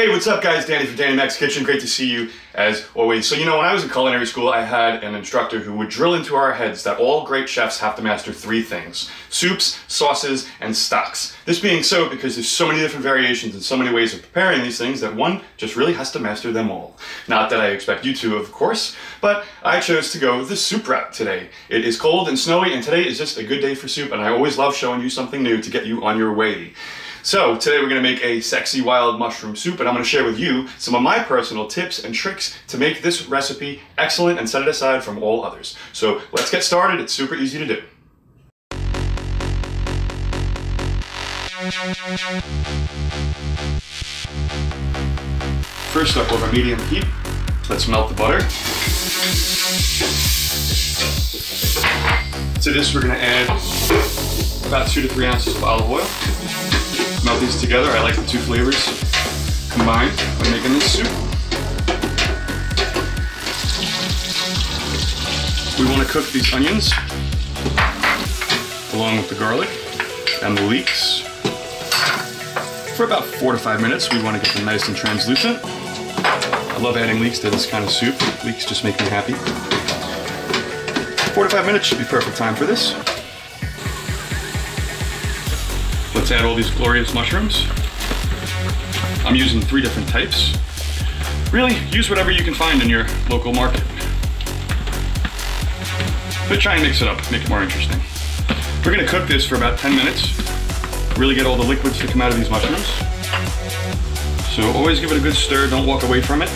Hey, what's up guys? Danny from Danny Mac's Kitchen. Great to see you as always. So when I was in culinary school, I had an instructor who would drill into our heads that all great chefs have to master 3 things: soups, sauces, and stocks. This being so because there's so many different variations and so many ways of preparing these things that one just really has to master them all. Not that I expect you to, of course, but I chose to go the soup route today. It is cold and snowy, and today is just a good day for soup, and I always love showing you something new to get you on your way. So today we're going to make a sexy wild mushroom soup, and I'm going to share with you some of my personal tips and tricks to make this recipe excellent and set it aside from all others. So let's get started. It's super easy to do. First up, over medium heat, let's melt the butter. To this we're going to add about 2 to 3 ounces of olive oil. Melt these together. I like the 2 flavors combined when making this soup. We want to cook these onions along with the garlic and the leeks for about 4 to 5 minutes. We want to get them nice and translucent. I love adding leeks to this kind of soup. Leeks just make me happy. 4 to 5 minutes should be perfect time for this. Let's add all these glorious mushrooms. I'm using 3 different types. Really, use whatever you can find in your local market. But try and mix it up, make it more interesting. We're gonna cook this for about 10 minutes. Really get all the liquids to come out of these mushrooms. So always give it a good stir, don't walk away from it.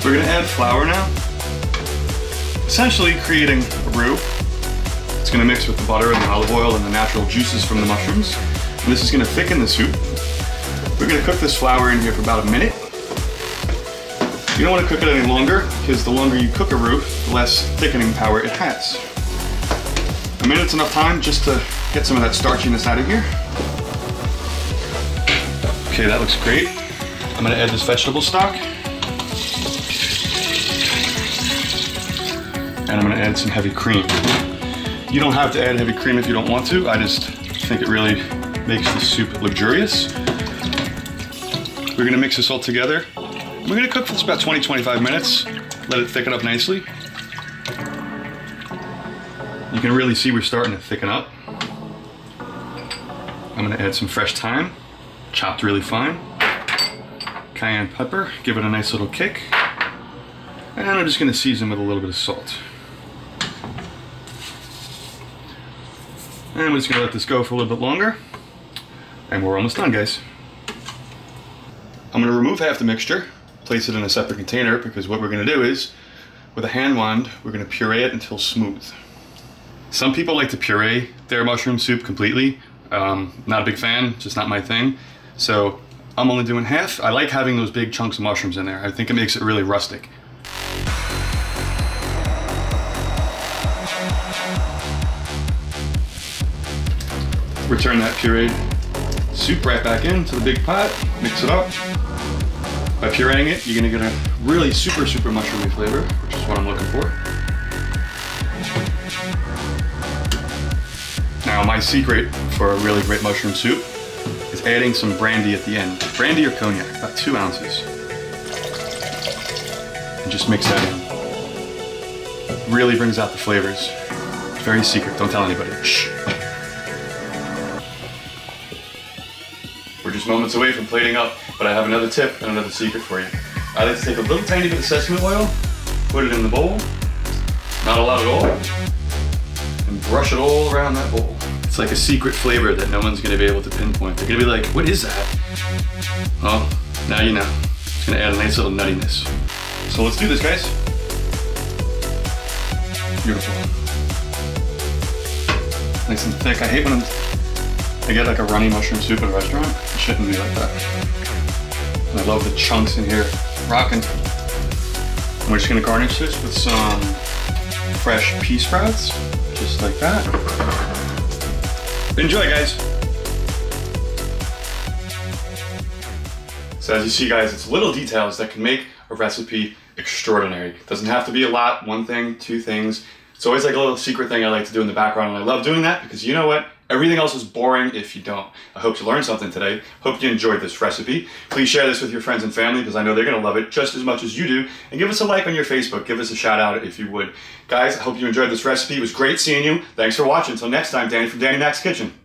We're going to add flour now, essentially creating a roux. It's going to mix with the butter and the olive oil and the natural juices from the mushrooms. And this is going to thicken the soup. We're going to cook this flour in here for about a minute. You don't want to cook it any longer, because the longer you cook a roux, the less thickening power it has. A minute's enough time just to get some of that starchiness out of here. Okay, that looks great. I'm going to add this vegetable stock. And I'm going to add some heavy cream. You don't have to add heavy cream if you don't want to. I just think it really makes the soup luxurious. We're going to mix this all together. We're going to cook for about 20-25 minutes. Let it thicken up nicely. You can really see we're starting to thicken up. I'm going to add some fresh thyme, chopped really fine. Cayenne pepper, give it a nice little kick. And I'm just going to season with a little bit of salt. And we're just going to let this go for a little bit longer. And we're almost done, guys. I'm going to remove half the mixture, place it in a separate container, because what we're going to do is, with a hand wand, we're going to puree it until smooth. Some people like to puree their mushroom soup completely. Not a big fan, just not my thing. So I'm only doing half. I like having those big chunks of mushrooms in there. I think it makes it really rustic. Return that pureed soup right back into the big pot, mix it up. By pureeing it, you're gonna get a really super mushroomy flavor, which is what I'm looking for. Now, my secret for a really great mushroom soup is adding some brandy at the end. Brandy or cognac, about 2 ounces. And just mix that in. Really brings out the flavors. Very secret, don't tell anybody. Shh. We're just moments away from plating up, but I have another tip and another secret for you. I like to take a little tiny bit of sesame oil, put it in the bowl, not a lot at all, and brush it all around that bowl. It's like a secret flavor that no one's gonna be able to pinpoint. They're gonna be like, what is that? Well, now you know. It's gonna add a nice little nuttiness. So let's do this, guys. Beautiful. Nice and thick. I hate when I get like a runny mushroom soup in a restaurant. It shouldn't be like that. And I love the chunks in here, rocking. And we're just gonna garnish this with some fresh pea sprouts, just like that. Enjoy, guys. So as you see, guys, it's little details that can make a recipe extraordinary. Doesn't have to be a lot, one thing, two things. It's always like a little secret thing I like to do in the background, and I love doing that because you know what? Everything else is boring if you don't. I hope you learned something today. Hope you enjoyed this recipe. Please share this with your friends and family because I know they're gonna love it just as much as you do. And give us a like on your Facebook. Give us a shout out if you would. Guys, I hope you enjoyed this recipe. It was great seeing you. Thanks for watching. Until next time, Danny from Danny Mac's Kitchen.